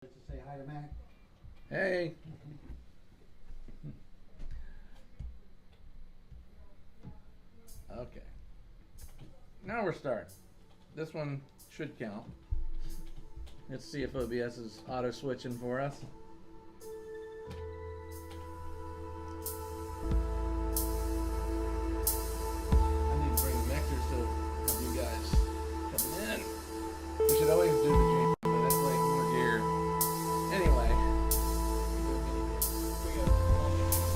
To say hi to Mac. Hey. Okay. Now we're starting. This one should count. Let's see if OBS is auto switching for us. I need to bring a mixer so have you guys coming in. We should always do the jam, but that's like more gear. Anyway.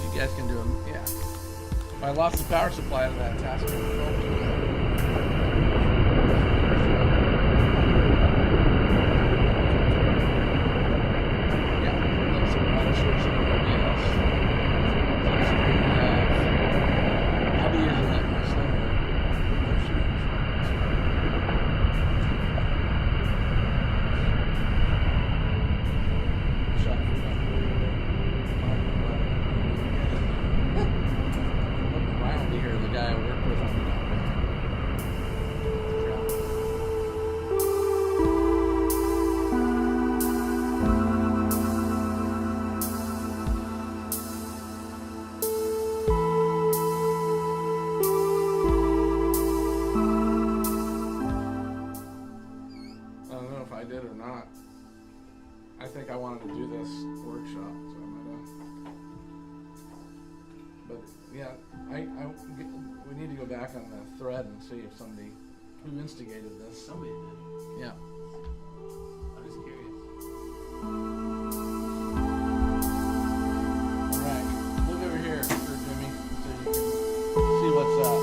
You guys can do them, yeah. I lost the power supply to that tasker. I think I wanted to do this workshop, so I might have. But yeah, we need to go back on the thread and see if somebody who instigated this. Somebody did. Yeah. I'm just curious. All right, look over here, Jimmy, so you can see what's up.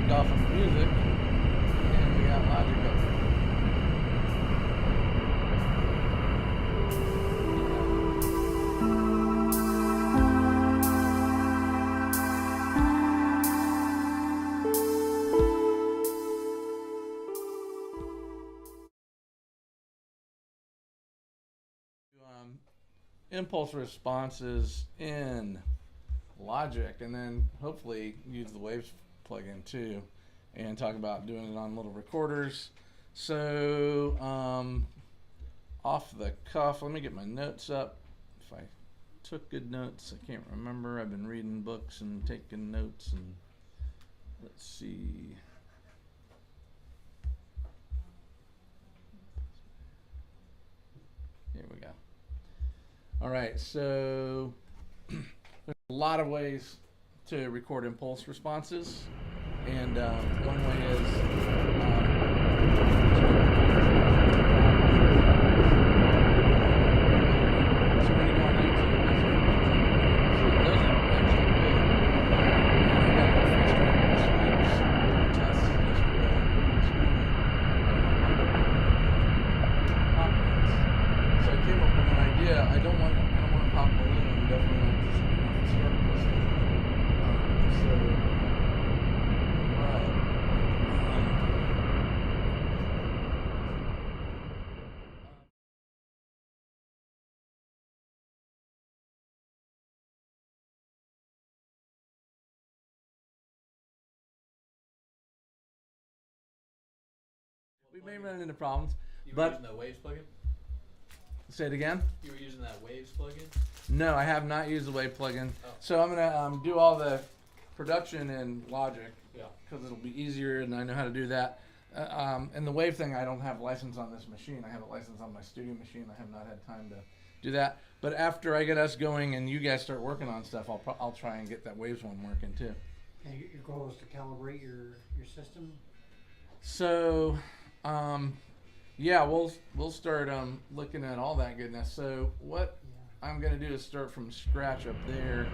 Off of music, and we got Logic up. Impulse responses in Logic, and then hopefully use the Waves plugin too, and talk about doing it on little recorders. So off the cuff, let me get my notes up. If I took good notes, I can't remember. I've been reading books and taking notes, and let's see. Here we go. All right, so there's a lot of ways to record impulse responses, and one way is so when you go on YouTube, those are actually good. And I got frustrated sweeps doing tests yesterday. So I came up with an idea. I don't want to pop balloon. I'm definitely not just start listening. So, right. We may run into problems, You were but using the Waves plugin? say it again. You were using that Waves plugin? No, I have not used the Wave plugin. Oh. So I'm gonna do all the production in Logic Yeah. because it'll be easier, and I know how to do that. And the Wave thing, I don't have license on this machine. I have a license on my studio machine. I have not had time to do that. But after I get us going and you guys start working on stuff, I'll try and get that Waves one working too. And your goal is to calibrate your system. So, yeah, we'll start looking at all that goodness. So what I'm gonna do is start from scratch up there.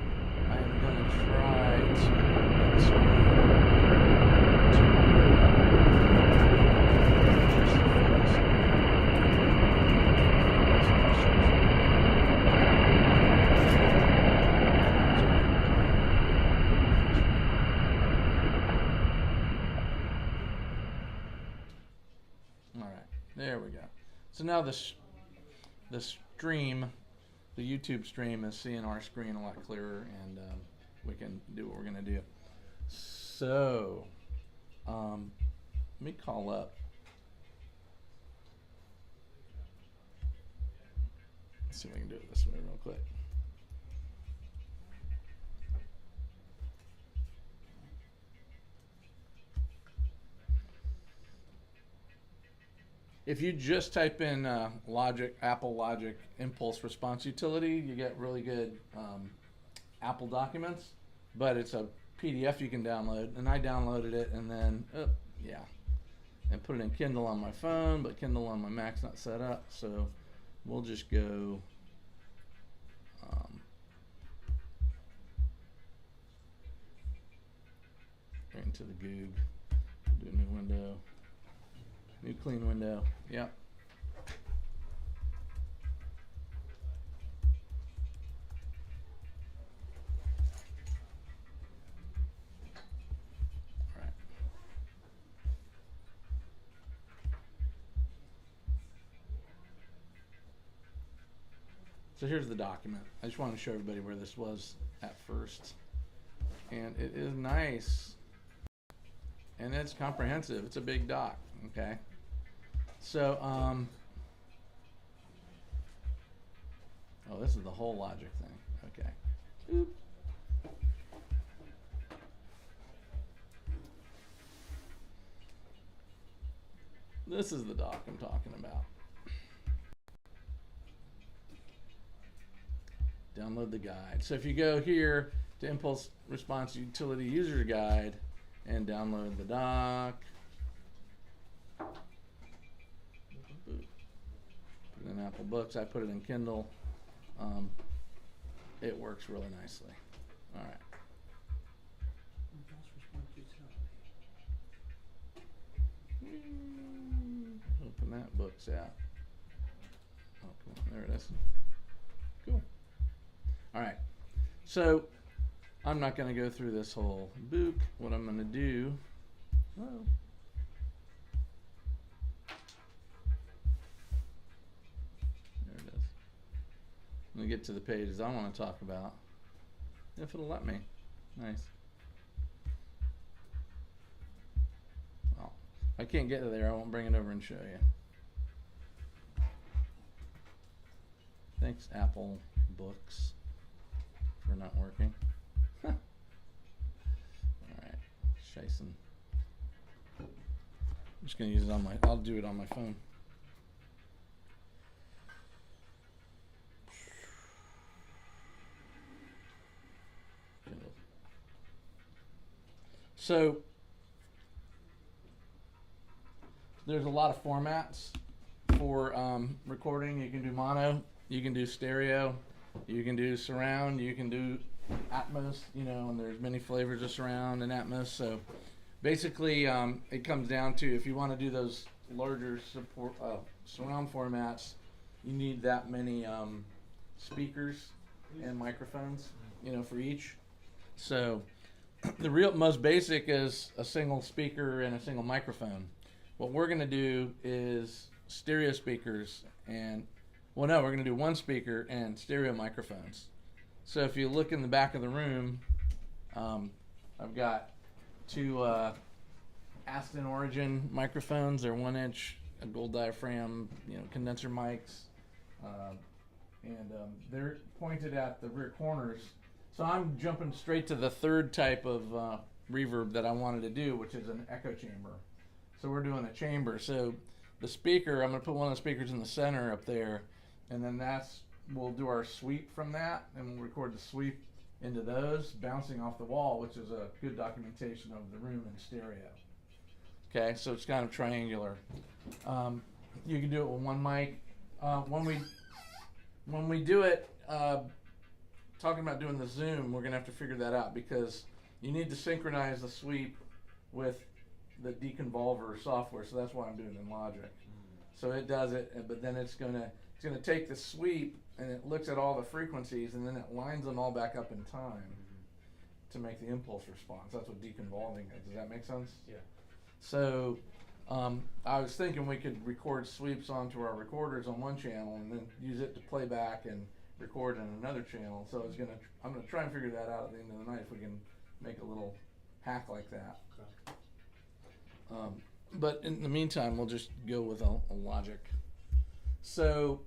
I'm gonna try to get There we go. So now the stream, the YouTube stream is seeing our screen a lot clearer, and we can do what we're gonna do. So, let me call up. Let's see if I can do it this way real quick. If you just type in Logic, Apple Logic Impulse Response Utility, you get really good Apple documents, but it's a PDF you can download, and I downloaded it, and then, and put it in Kindle on my phone, but Kindle on my Mac's not set up, so we'll just go right into the Goog, do a new window. New clean window. Yep. All right. So here's the document. I just want to show everybody where this was at first. And it is nice. And it's comprehensive. It's a big doc. Okay. So, oh, this is the whole logic thing. Okay. Oop. This is the doc I'm talking about. Download the guide. So if you go here to Impulse Response Utility User Guide and download the doc, put it in Apple Books. I put it in Kindle. It works really nicely. All right. Open that Books app. Oh, come on. There it is. Cool. All right. So I'm not going to go through this whole book. What I'm going to do. Oh. Let me get to the pages I want to talk about. If it'll let me. Nice. Well, if I can't get to there, I won't bring it over and show you. Thanks, Apple Books, for not working. Alright. Scheisse. I'm just going to use it on I'll do it on my phone. So there's a lot of formats for recording. You can do mono, you can do stereo, you can do surround, you can do Atmos, and there's many flavors of surround and Atmos. So basically it comes down to, if you want to do those larger surround formats, you need that many speakers and microphones, for each. So the most basic is a single speaker and a single microphone. What we're going to do is stereo speakers we're going to do one speaker and stereo microphones. So if you look in the back of the room, I've got two Aston Origin microphones. They're 1 inch, a gold diaphragm, condenser mics, and they're pointed at the rear corners. So I'm jumping straight to the third type of reverb that I wanted to do, which is an echo chamber. So we're doing a chamber. So the speaker, I'm going to put one of the speakers in the center up there, and then we'll do our sweep from that, and we'll record the sweep into those, bouncing off the wall, which is a good documentation of the room in stereo. Okay, so it's kind of triangular. You can do it with one mic. When we do it, talking about doing the zoom, we're going to have to figure that out, because you need to synchronize the sweep with the deconvolver software, so that's why I'm doing it in Logic. So it does it, but then it's going to take the sweep, and it looks at all the frequencies, and then it lines them all back up in time to make the impulse response. That's what deconvolving is. Does that make sense? Yeah. So I was thinking we could record sweeps onto our recorders on one channel and then use it to play back and record in another channel. So I'm gonna try and figure that out at the end of the night if we can make a little hack like that. Okay. But in the meantime, we'll just go with a Logic. So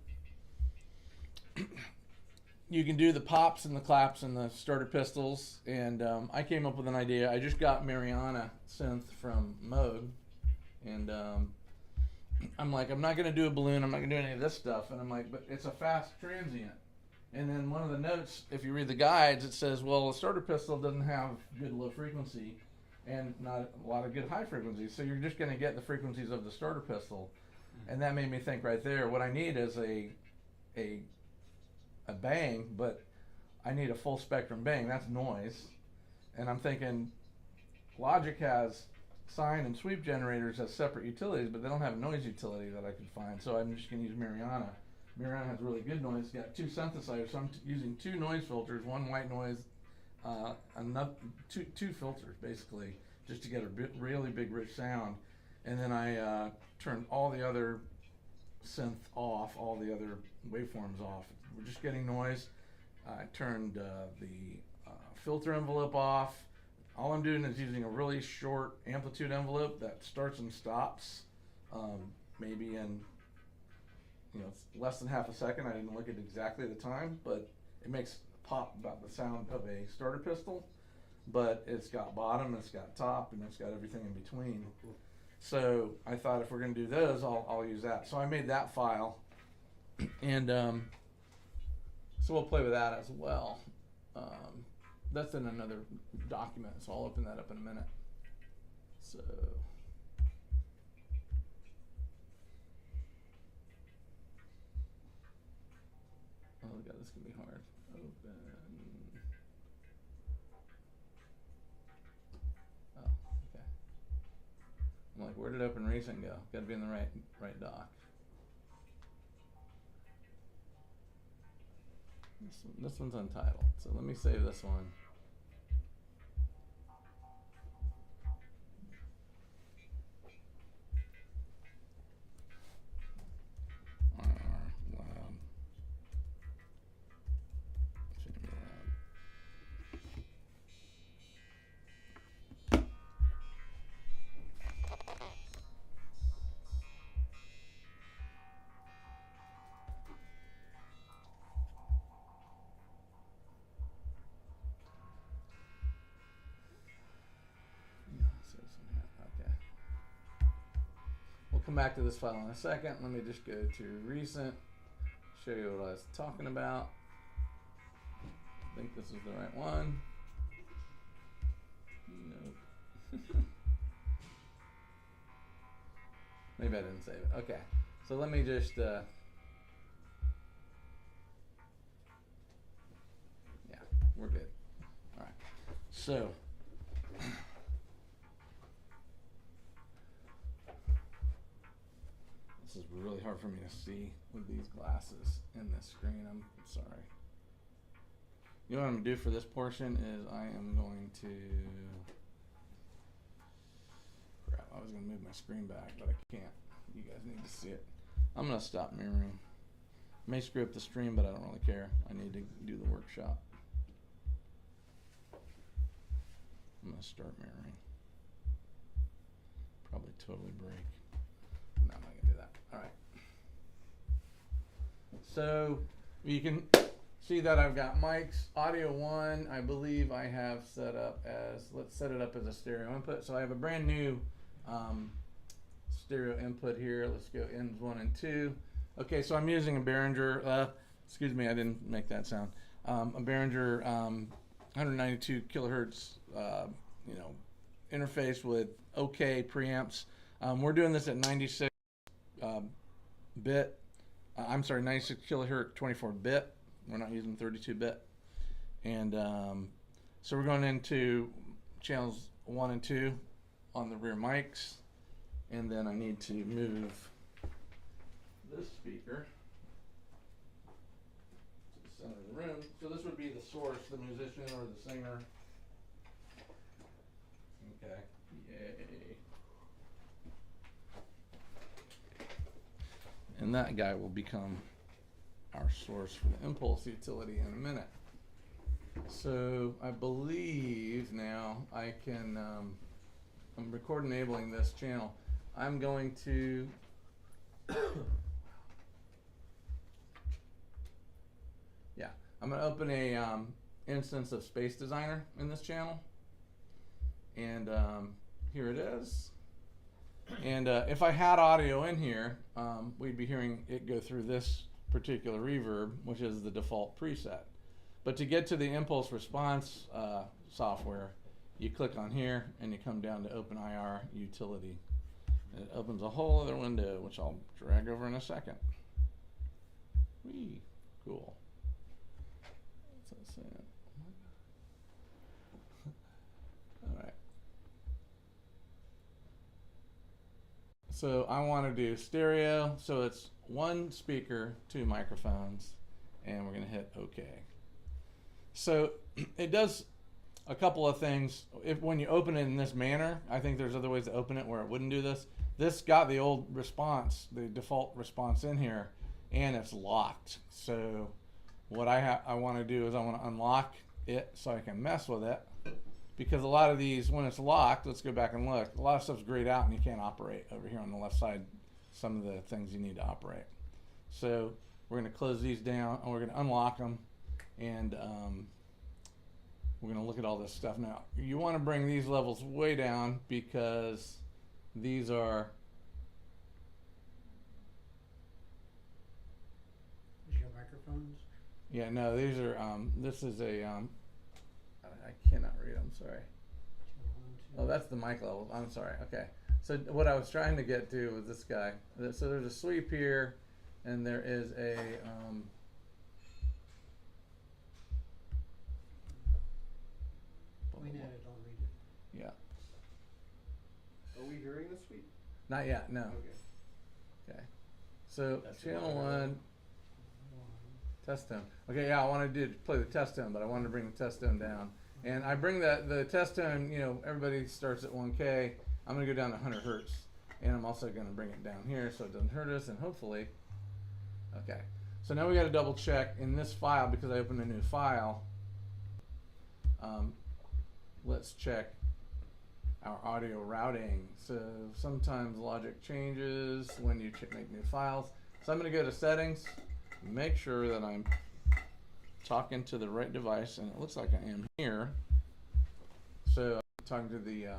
you can do the pops and the claps and the starter pistols, and I came up with an idea. I just got Mariana synth from Mode, and I'm like, I'm not gonna do a balloon, I'm not gonna do any of this stuff, and I'm like, but it's a fast transient. And then one of the notes, if you read the guides, it says, well, a starter pistol doesn't have good low frequency and not a lot of good high frequencies, so you're just gonna get the frequencies of the starter pistol. And that made me think right there, what I need is a bang, but I need a full spectrum bang. That's noise. And I'm thinking Logic has sine and sweep generators as separate utilities, but they don't have a noise utility that I could find. So I'm just going to use Mariana. Mariana has really good noise. It's got two synthesizers, so I'm using two noise filters, one white noise, two filters basically, just to get a really big rich sound. And then I turned all the other synth off, all the other waveforms off. We're just getting noise. I turned the filter envelope off. All I'm doing is using a really short amplitude envelope that starts and stops, maybe in less than half a second. I didn't look at exactly the time, but it makes pop about the sound of a starter pistol. But it's got bottom, it's got top, and it's got everything in between. So I thought if we're going to do those, I'll use that. So I made that file, and so we'll play with that as well. That's in another document, so I'll open that up in a minute. So oh god, this can be hard. Open. Oh, okay. I'm like, where did Open Recent go? Got to be in the right doc. This one's untitled, so let me save this one. Okay. We'll come back to this file in a second. Let me just go to recent, show you what I was talking about. I think this is the right one. Nope. Maybe I didn't save it. Okay. So let me just yeah, we're good. All right. So this is really hard for me to see with these glasses in this screen. I'm sorry. You know what I'm going to do for this portion is I am going to... Crap, I was going to move my screen back, but I can't. You guys need to see it. I'm going to stop mirroring. May screw up the stream, but I don't really care. I need to do the workshop. I'm going to start mirroring. Probably totally break. No, I'm not going to do that. All right. So you can see that I've got mics. Audio 1, I believe I have set up as, let's set it up as a stereo input. So I have a brand new stereo input here. Let's go ends 1 and 2. Okay, so I'm using a Behringer, excuse me, I didn't make that sound. A Behringer 192 kilohertz, interface with OK preamps. We're doing this at 96 bit. I'm sorry, 96 kilohertz 24 bit. We're not using 32 bit. And so we're going into channels 1 and 2 on the rear mics. And then I need to move this speaker to the center of the room. So this would be the source, the musician or the singer. Okay. Yay. and that guy will become our source for the impulse utility in a minute. So I believe now I can, I'm record enabling this channel. I'm going to yeah, I'm going to open a instance of Space Designer in this channel, and here it is. And if I had audio in here, we'd be hearing it go through this particular reverb, which is the default preset. But to get to the impulse response software, you click on here and you come down to Open IR Utility. And it opens a whole other window, which I'll drag over in a second. Whee, cool. What's that saying? All right. So I want to do stereo, so it's one speaker, two microphones, and we're going to hit OK. So it does a couple of things. If when you open it in this manner, I think there's other ways to open it where it wouldn't do this. This got the old response, the default response in here, and it's locked. So what I want to do is I want to unlock it so I can mess with it. Because a lot of these, when it's locked, let's go back and look, a lot of stuff's grayed out and you can't operate over here on the left side, some of the things you need to operate. So we're going to close these down and we're going to unlock them, and we're going to look at all this stuff. Now, you want to bring these levels way down because these are... Is your microphones? Yeah, no, these are, this is a, I cannot read, I'm sorry. Oh, that's the mic level. I'm sorry. Okay. So what I was trying to get to was this guy. So there's a sweep here, and there is a Point at it, I'll read it. yeah. Are we hearing the sweep? Not yet. No. Okay. Okay. So That's channel the one, test tone. Okay. Yeah, I wanted to play the test tone, but I wanted to bring the test tone down. And I bring the test tone, you know, everybody starts at 1K. I'm going to go down to 100 hertz. And I'm also going to bring it down here so it doesn't hurt us, and hopefully, okay. So now we got to double check in this file because I opened a new file. Let's check our audio routing. So sometimes logic changes when you make new files. So I'm going to go to settings, make sure that I'm talking to the right device, and it looks like I am here. So I'm talking to the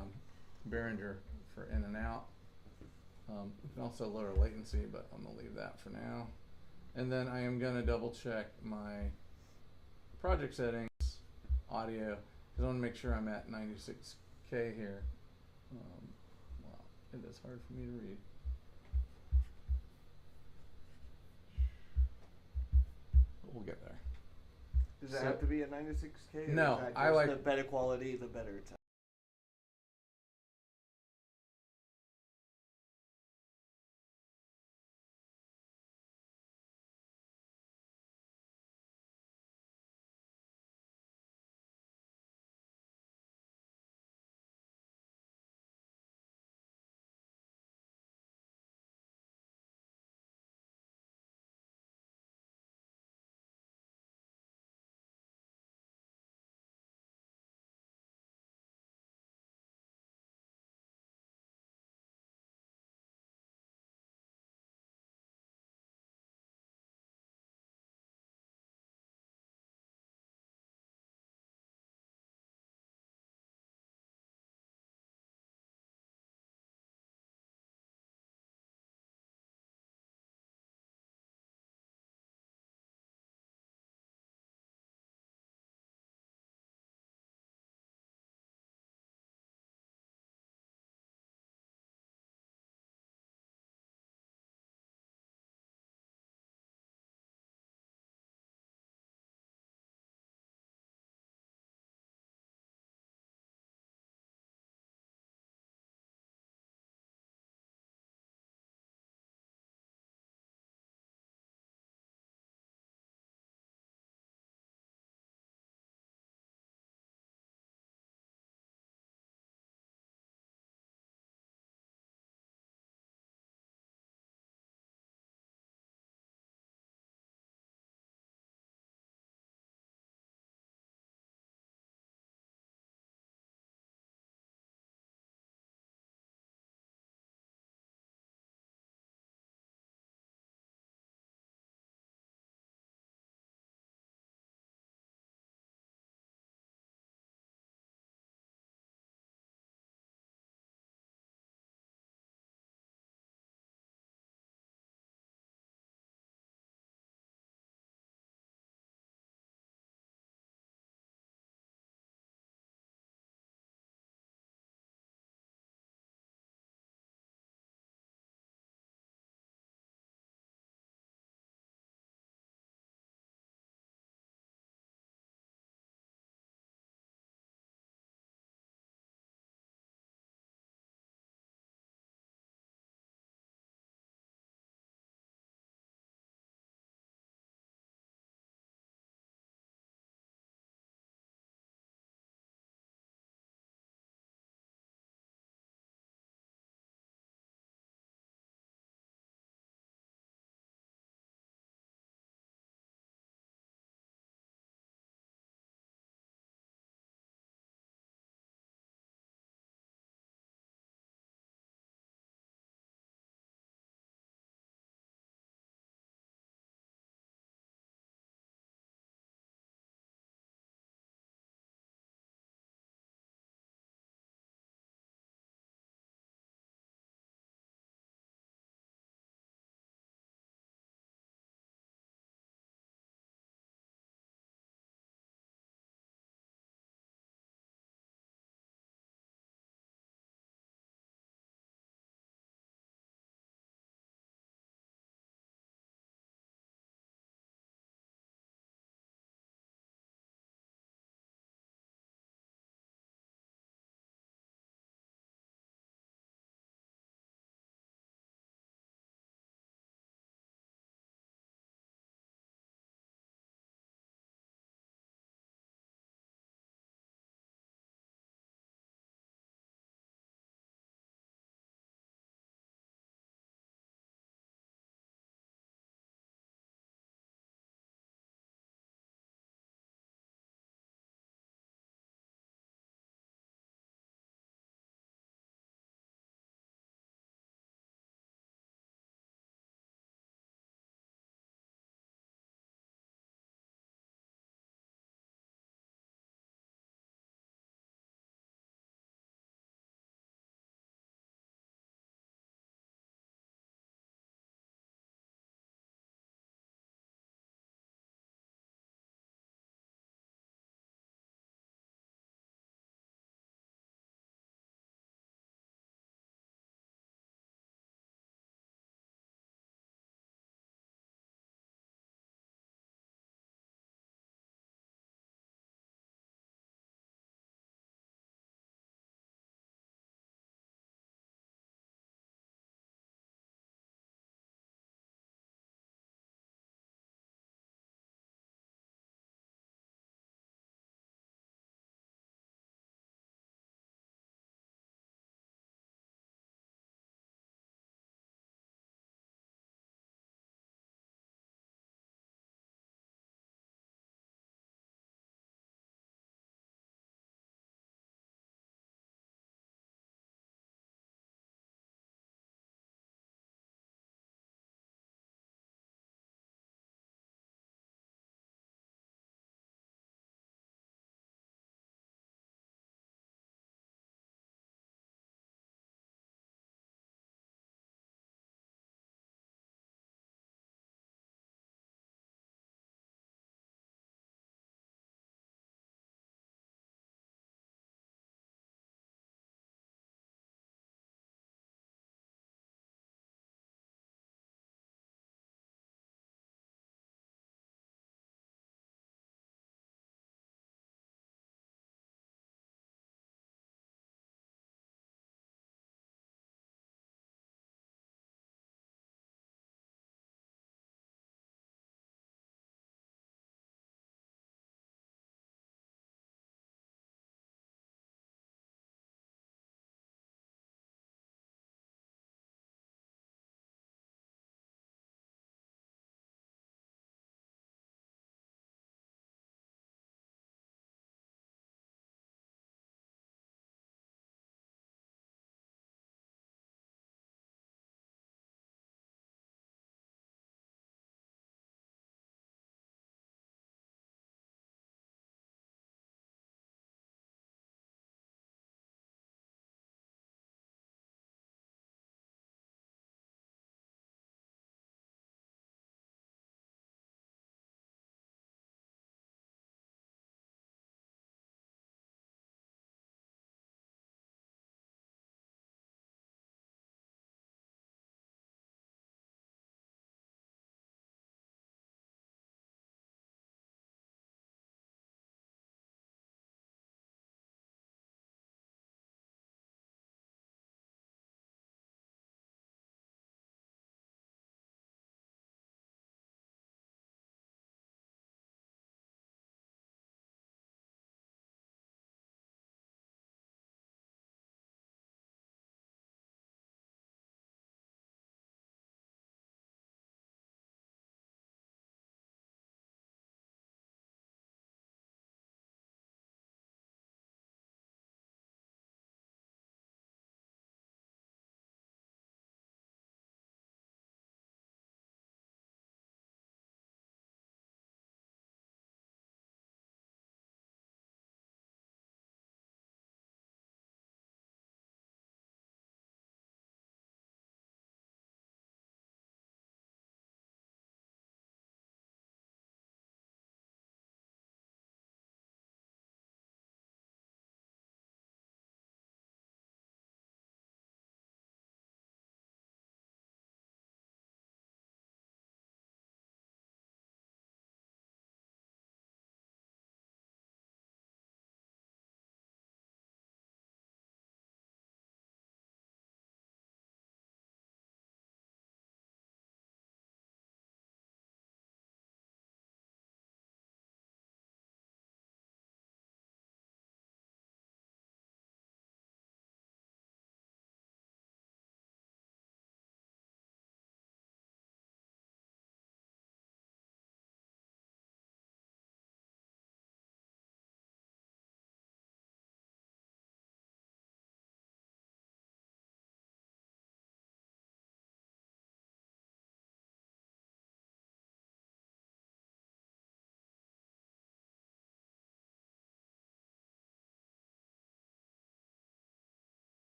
Behringer for in and out. You can also lower latency, but I'm going to leave that for now. And then I am going to double check my project settings, audio, because I want to make sure I'm at 96K here. Wow, it is hard for me to read. But we'll get there. Does it So- have to be at 96K? Or No, is that I just like- the better quality, the better it's at?